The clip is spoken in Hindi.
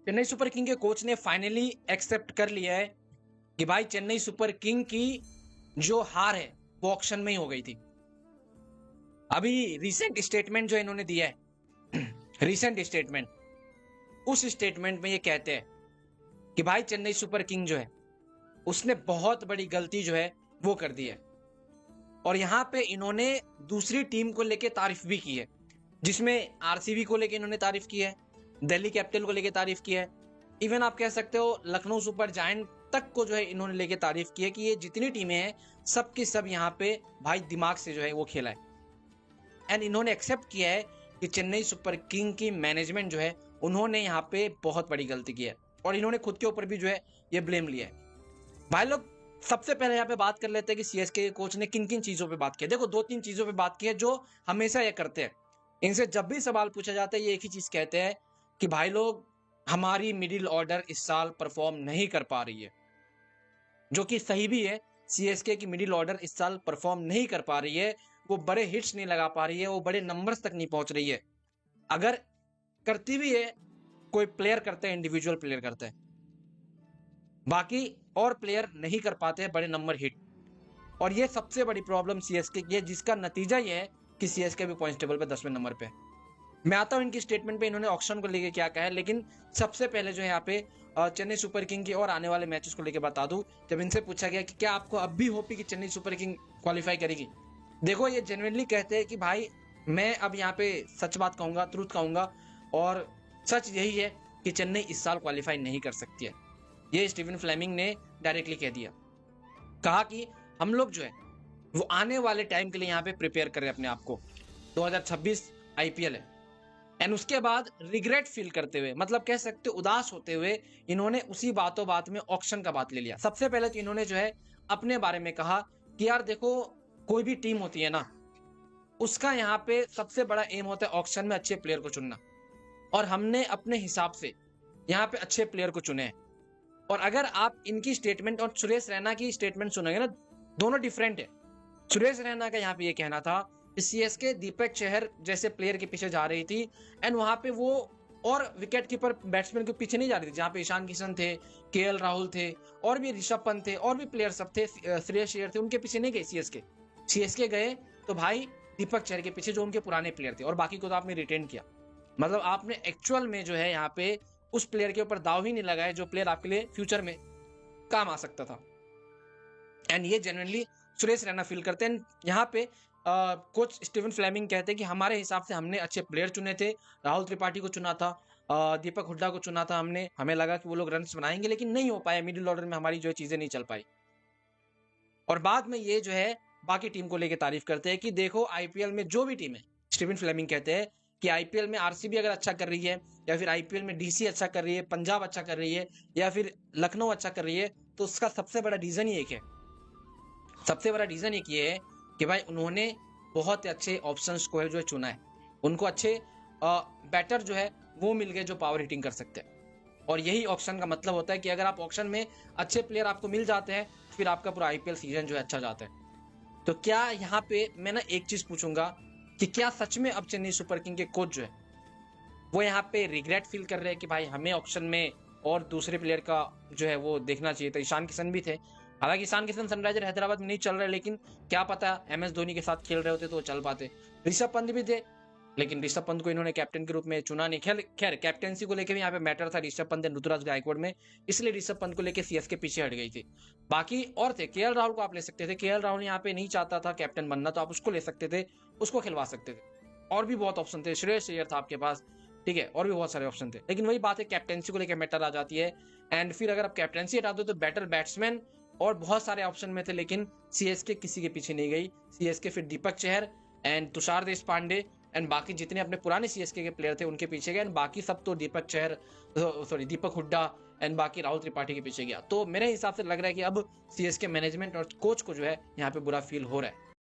चेन्नई सुपर किंग के कोच ने फाइनली एक्सेप्ट कर लिया है कि भाई चेन्नई सुपर किंग की जो हार है वो ऑक्शन में ही हो गई थी। अभी रिसेंट स्टेटमेंट जो इन्होंने दिया है रिसेंट स्टेटमेंट, उस स्टेटमेंट में ये कहते हैं कि भाई चेन्नई सुपर किंग जो है उसने बहुत बड़ी गलती जो है वो कर दी है। और यहां पे इन्होंने दूसरी टीम को लेके तारीफ भी की है, जिसमें आरसीबी को लेके इन्होंने तारीफ की है, दिल्ली कैपिटल को लेके तारीफ की है, इवन आप कह सकते हो लखनऊ सुपर जायंट तक को जो है इन्होंने लेके तारीफ की है कि ये जितनी टीमें हैं सब की सब यहाँ पे भाई दिमाग से जो है वो खेला है। एंड इन्होंने एक्सेप्ट किया है कि चेन्नई सुपर किंग की मैनेजमेंट जो है उन्होंने यहाँ पे बहुत बड़ी गलती की है, और इन्होंने खुद के ऊपर भी जो है ये ब्लेम लिया है। भाई लोग सबसे पहले यहाँ पे बात कर लेते हैं कि सीएसके के कोच ने किन किन चीजों पे बात की है। देखो दो तीन चीजों पे बात की है जो हमेशा ये करते हैं। इनसे जब भी सवाल पूछा जाता है ये एक ही चीज कहते हैं कि भाई लोग हमारी मिडिल ऑर्डर इस साल परफॉर्म नहीं कर पा रही है, जो कि सही भी है। सीएसके की मिडिल ऑर्डर इस साल परफॉर्म नहीं कर पा रही है, वो बड़े हिट्स नहीं लगा पा रही है, वो बड़े नंबर्स तक नहीं पहुंच रही है। अगर करती भी है कोई प्लेयर करते हैं, इंडिविजुअल प्लेयर करते हैं, बाकी और प्लेयर नहीं कर पाते हैं बड़े नंबर हिट। और ये सबसे बड़ी प्रॉब्लम सीएसके की है, जिसका नतीजा ये है कि सीएसके भी पॉइंट्स टेबल पे 10वें नंबर पे। मैं आता हूं इनकी स्टेटमेंट पे इन्होंने ऑक्शन को लेके क्या कहा है, लेकिन सबसे पहले जो है यहाँ पे चेन्नई सुपर किंग की और आने वाले मैचेस को लेके बता दूं। जब इनसे पूछा गया कि क्या आपको अब भी होप है कि चेन्नई सुपर किंग क्वालिफाई करेगी, देखो ये जेन्युइनली कहते हैं कि भाई मैं अब यहाँ पे सच बात कहूंगा, ट्रूथ कहूंगा, और सच यही है कि चेन्नई इस साल क्वालिफाई नहीं कर सकती है। ये स्टीवन फ्लेमिंग ने डायरेक्टली कह दिया, कहा कि हम लोग जो है वो आने वाले टाइम के लिए यहाँ पे प्रिपेयर करें अपने आप को। 2026 आईपीएल है, एंड उसके बाद रिग्रेट फील करते हुए, मतलब कह सकते उदास होते हुए, इन्होंने उसी बातों बात में ऑक्शन का बात ले लिया। सबसे पहले तो इन्होंने जो है अपने बारे में कहा कि यार देखो कोई भी टीम होती है ना, उसका यहाँ पे सबसे बड़ा एम होता है ऑक्शन में अच्छे प्लेयर को चुनना, और हमने अपने हिसाब से यहाँ पे अच्छे प्लेयर को चुने हैं। और अगर आप इनकी स्टेटमेंट और सुरेश रैना की स्टेटमेंट सुनेंगे ना, दोनों डिफरेंट है। सुरेश रैना का यहाँ पे ये कहना था कि सीएसके दीपक चहर जैसे प्लेयर के पीछे जा रही थी, एंड वहां पे वो और विकेट कीपर बैट्समैन के पीछे नहीं जा रही थी, जहाँ पे ईशान किशन थे, केएल राहुल थे, और भी ऋषभ पंत थे, और भी प्लेयर सब थे, श्रेयस अय्यर थे, उनके पीछे नहीं गए सीएसके गए तो भाई दीपक चहर के पीछे जो उनके पुराने प्लेयर थे, और बाकी को तो आपने रिटेन किया। मतलब आपने एक्चुअल में जो है यहाँ पे उस प्लेयर के ऊपर दाव ही नहीं लगाया जो प्लेयर आपके लिए फ्यूचर में काम आ सकता था। एंड ये जेन्युइनली सुरेश रैना फील करते हैं। यहाँ पे कोच स्टीवन फ्लेमिंग कहते हैं कि हमारे हिसाब से हमने अच्छे प्लेयर चुने थे, राहुल त्रिपाठी को चुना था, दीपक हुड्डा को चुना था हमने, हमें लगा कि वो लोग रन्स बनाएंगे, लेकिन नहीं हो पाया, मिडिल ऑर्डर में हमारी जो है चीजें नहीं चल पाई। और बाद में ये जो है बाकी टीम को लेकर तारीफ करते हैं कि देखो आईपीएल में जो भी टीम है, स्टीवन फ्लेमिंग कहते हैं कि आईपीएल में आरसीबी अगर अच्छा कर रही है, या फिर आईपीएल में डीसी अच्छा कर रही है, पंजाब अच्छा कर रही है, या फिर लखनऊ अच्छा कर रही है, तो उसका सबसे बड़ा रीजन ही एक है, सबसे बड़ा रीजन एक ये है कि भाई उन्होंने बहुत अच्छे ऑप्शंस को है जो है चुना है, उनको अच्छे बैटर जो है वो मिल गए जो पावर हिटिंग कर सकते हैं। और यही ऑप्शन का मतलब होता है कि अगर आप ऑप्शन में अच्छे प्लेयर आपको मिल जाते हैं, फिर आपका पूरा आईपीएल सीजन जो है अच्छा जाता है। तो क्या यहाँ पे मैं ना एक चीज पूछूंगा कि क्या सच में अब चेन्नई सुपर किंग के कोच जो है वो यहाँ पे रिग्रेट फील कर रहे हैं कि भाई हमें ऑप्शन में और दूसरे प्लेयर का जो है वो देखना चाहिए था। ईशान किशन भी थे, हालांकि ईशान किशन सनराइजर हैदराबाद में नहीं चल रहे, लेकिन क्या पता एमएस धोनी के साथ खेल रहे होते तो वो चल पाते। ऋषभ पंत भी थे, लेकिन ऋषभ पंत को इन्होंने कैप्टन के रूप में चुना नहीं। खैर कैप्टेंसी को लेकर भी यहाँ पे मैटर था ऋषभ पंत ऋतुराज गायकवाड़ में, इसलिए ऋषभ पंत को लेकर सीएसके पीछे हट गई थी। बाकी और थे, केएल राहुल को आप ले सकते थे, केएल राहुल यहाँ पे नहीं चाहता था कैप्टन बनना, तो आप उसको ले सकते थे, उसको खिलवा सकते थे। और भी बहुत ऑप्शन थे, श्रेयस अय्यर था आपके पास, ठीक है, और भी बहुत सारे ऑप्शन थे। लेकिन वही बात है, कैप्टेंसी को लेकर मैटर आ जाती है। एंड फिर अगर आप कैप्टेंसी हटा दो तो बेटर बैट्समैन और बहुत सारे ऑप्शन में थे, लेकिन सीएसके किसी के पीछे नहीं गई। सीएसके फिर दीपक चहर एंड तुषार देशपांडे एंड बाकी जितने अपने पुराने सीएसके के प्लेयर थे उनके पीछे गए, एंड बाकी सब तो दीपक हुड्डा एंड बाकी राहुल त्रिपाठी के पीछे गया। तो मेरे हिसाब से लग रहा है कि अब सीएसके मैनेजमेंट और कोच को जो है यहाँ पे बुरा फील हो रहा है।